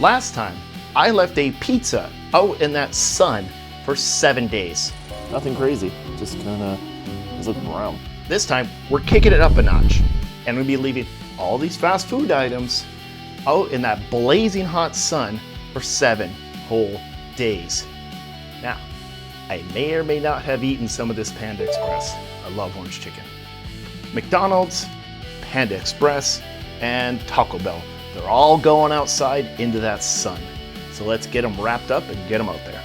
Last time, I left a pizza out in that sun for 7 days. Nothing crazy, just kinda was looking around. This time, we're kicking it up a notch, and we'll be leaving all these fast food items out in that blazing hot sun for 7 whole days. Now, I may or may not have eaten some of this Panda Express. I love orange chicken. McDonald's, Panda Express, and Taco Bell. They're all going outside into that sun. So let's get them wrapped up and get them out there.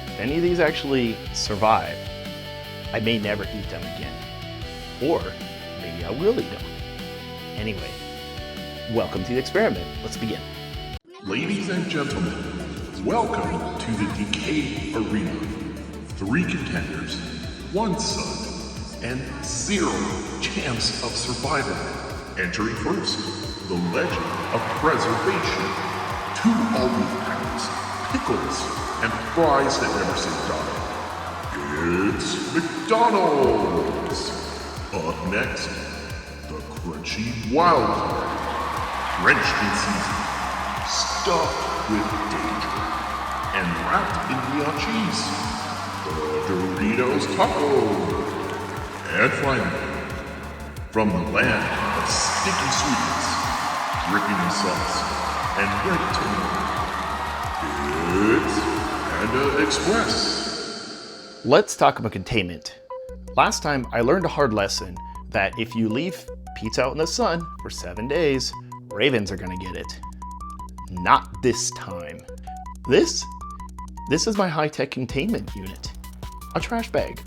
If any of these actually survive, I may never eat them again. Or maybe I will eat them. Anyway, welcome to the experiment. Let's begin. Ladies and gentlemen, welcome to the Decay Arena. 3 contenders, 1 sun, and 0 chance of survival. Entering first, the legend of preservation. 2 olive pounds, pickles, and fries that never say die. It's McDonald's. Up next, the crunchy wild card. Drenched in seasoning, stuffed with danger, and wrapped in neon cheese. The Doritos Taco. And finally, from the land of sticky sweetness, dripping in sauce, and ready to move, it's Panda Express. Let's talk about containment. Last time, I learned a hard lesson that if you leave pizza out in the sun for 7 days, ravens are gonna get it. Not this time. This is my high-tech containment unit. A trash bag.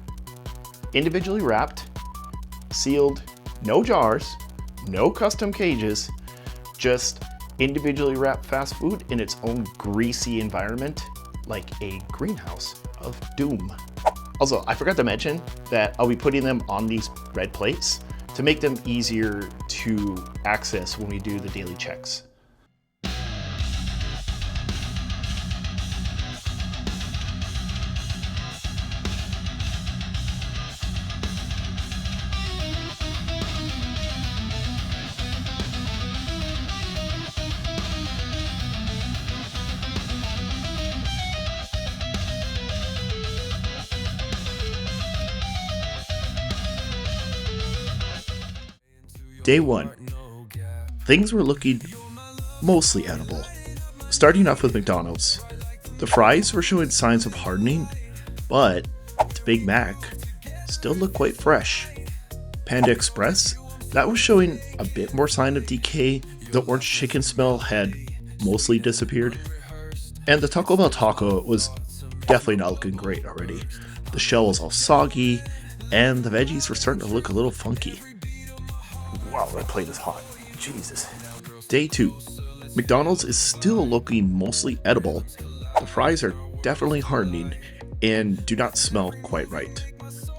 Individually wrapped, sealed, no jars, no custom cages, just individually wrapped fast food in its own greasy environment, like a greenhouse of doom. Also, I forgot to mention that I'll be putting them on these red plates to make them easier to access when we do the daily checks. Day 1. Things were looking mostly edible. Starting off with McDonald's. The fries were showing signs of hardening, but the Big Mac still looked quite fresh. Panda Express, that was showing a bit more sign of decay. The orange chicken smell had mostly disappeared. And the Taco Bell taco was definitely not looking great already. The shell was all soggy, and the veggies were starting to look a little funky. Wow, that plate is hot. Jesus. Day 2. McDonald's is still looking mostly edible. The fries are definitely hardening and do not smell quite right.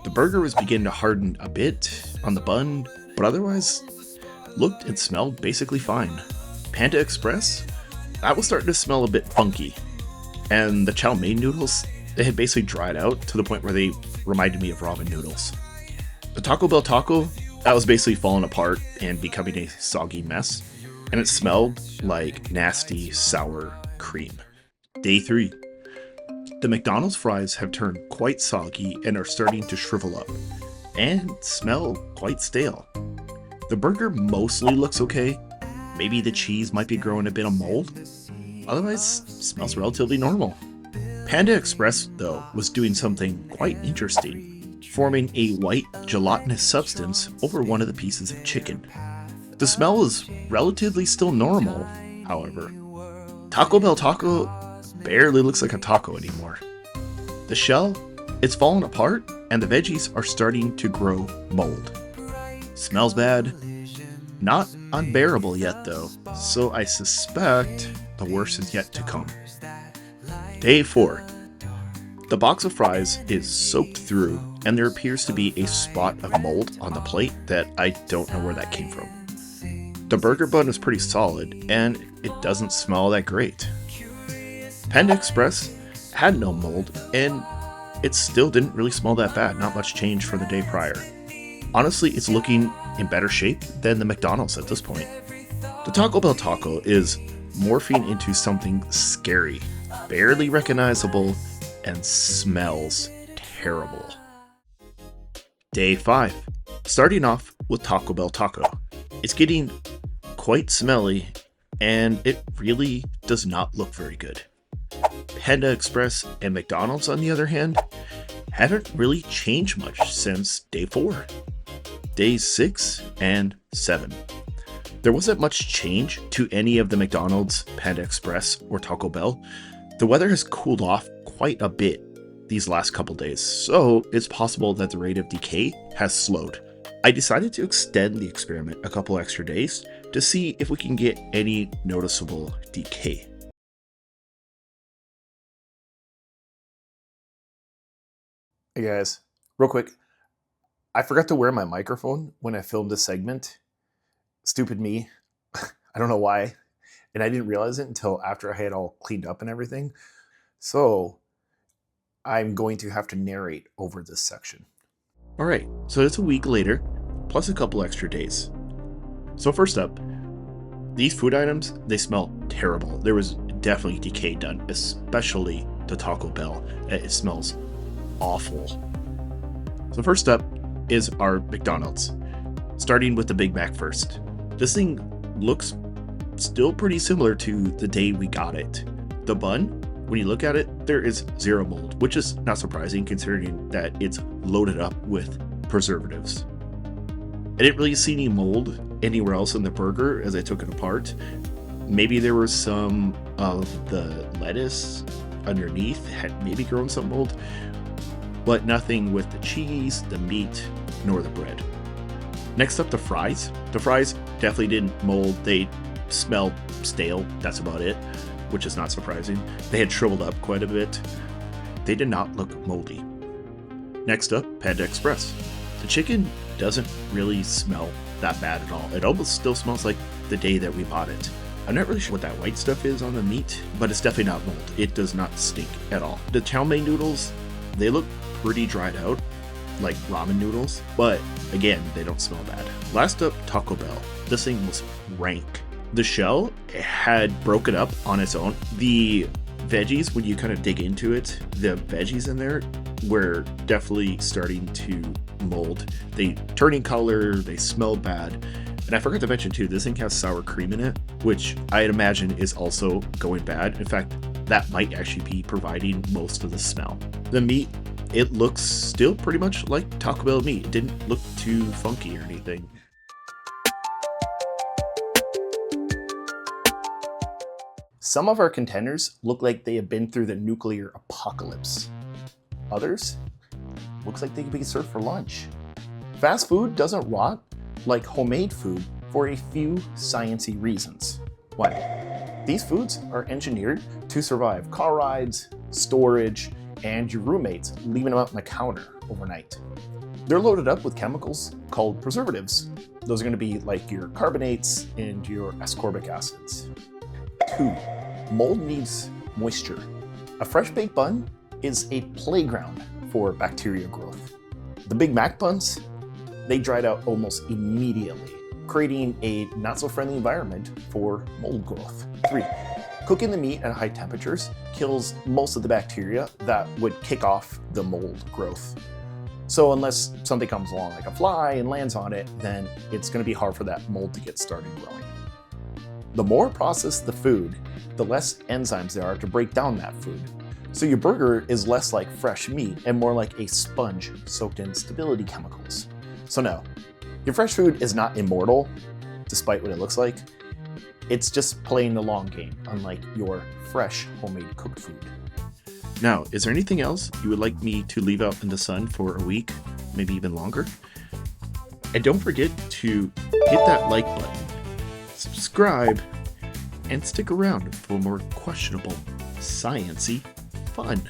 The burger was beginning to harden a bit on the bun, but otherwise looked and smelled basically fine. Panda Express, that was starting to smell a bit funky. And the chow mein noodles, they had basically dried out to the point where they reminded me of ramen noodles. The Taco Bell taco, that was basically falling apart and becoming a soggy mess, and it smelled like nasty sour cream. Day 3. The McDonald's fries have turned quite soggy and are starting to shrivel up, and smell quite stale. The burger mostly looks okay. Maybe the cheese might be growing a bit of mold. Otherwise, smells relatively normal. Panda Express, though, was doing something quite interesting, forming a white gelatinous substance over one of the pieces of chicken. The smell is relatively still normal, however. Taco Bell taco barely looks like a taco anymore. The shell, it's fallen apart, and the veggies are starting to grow mold. Smells bad. Not unbearable yet though, so I suspect the worst is yet to come. Day 4. The box of fries is soaked through, and there appears to be a spot of mold on the plate that I don't know where that came from. The burger bun is pretty solid, and it doesn't smell that great. Panda Express had no mold, and it still didn't really smell that bad, not much change from the day prior. Honestly, it's looking in better shape than the McDonald's at this point. The Taco Bell taco is morphing into something scary, barely recognizable, and smells terrible. Day 5. Starting off with Taco Bell Taco. It's getting quite smelly, and it really does not look very good. Panda Express and McDonald's, on the other hand, haven't really changed much since day 4. Days 6 and 7. There wasn't much change to any of the McDonald's, Panda Express, or Taco Bell. The weather has cooled off quite a bit these last couple days, so it's possible that the rate of decay has slowed. I decided to extend the experiment a couple extra days to see if we can get any noticeable decay. Hey guys, real quick, I forgot to wear my microphone when I filmed this segment. Stupid me. I don't know why. And I didn't realize it until after I had all cleaned up and everything. So I'm going to have to narrate over this section. Alright, so it's a week later, plus a couple extra days. So first up, these food items, they smell terrible. There was definitely decay done, especially the Taco Bell. It smells awful. So first up is our McDonald's, starting with the Big Mac first. This thing looks still pretty similar to the day we got it. The bun, when you look at it, there is zero mold, which is not surprising considering that it's loaded up with preservatives. I didn't really see any mold anywhere else in the burger as I took it apart. Maybe there was some of the lettuce underneath had maybe grown some mold, but nothing with the cheese, the meat, nor the bread. Next up, the fries. The fries definitely didn't mold. They smelled stale, that's about it, which is not surprising. They had shriveled up quite a bit. They did not look moldy. Next up, Panda Express. The chicken doesn't really smell that bad at all. It almost still smells like the day that we bought it. I'm not really sure what that white stuff is on the meat, but it's definitely not mold. It does not stink at all. The chow mein noodles, they look pretty dried out, like ramen noodles, but again, they don't smell bad. Last up, Taco Bell. This thing was rank. The shell had broken up on its own. The veggies, when you kind of dig into it, the veggies in there were definitely starting to mold. They turning color, they smelled bad. And I forgot to mention too, this thing has sour cream in it, which I'd imagine is also going bad. In fact, that might actually be providing most of the smell. The meat, it looks still pretty much like Taco Bell meat. It didn't look too funky or anything. Some of our contenders look like they have been through the nuclear apocalypse. Others looks like they could be served for lunch. Fast food doesn't rot like homemade food for a few sciencey reasons. 1. These foods are engineered to survive car rides, storage, and your roommates leaving them out on the counter overnight. They're loaded up with chemicals called preservatives. Those are going to be like your carbonates and your ascorbic acids. 2. Mold needs moisture. A fresh baked bun is a playground for bacteria growth. The Big Mac buns, they dried out almost immediately, creating a not so friendly environment for mold growth. 3. Cooking the meat at high temperatures kills most of the bacteria that would kick off the mold growth. So unless something comes along like a fly and lands on it, then it's going to be hard for that mold to get started growing. The more processed the food, the less enzymes there are to break down that food. So your burger is less like fresh meat and more like a sponge soaked in stability chemicals. So no, your fresh food is not immortal, despite what it looks like. It's just playing the long game, unlike your fresh homemade cooked food. Now, is there anything else you would like me to leave out in the sun for a week, maybe even longer? And don't forget to hit that like button, subscribe, and stick around for more questionable, science-y fun.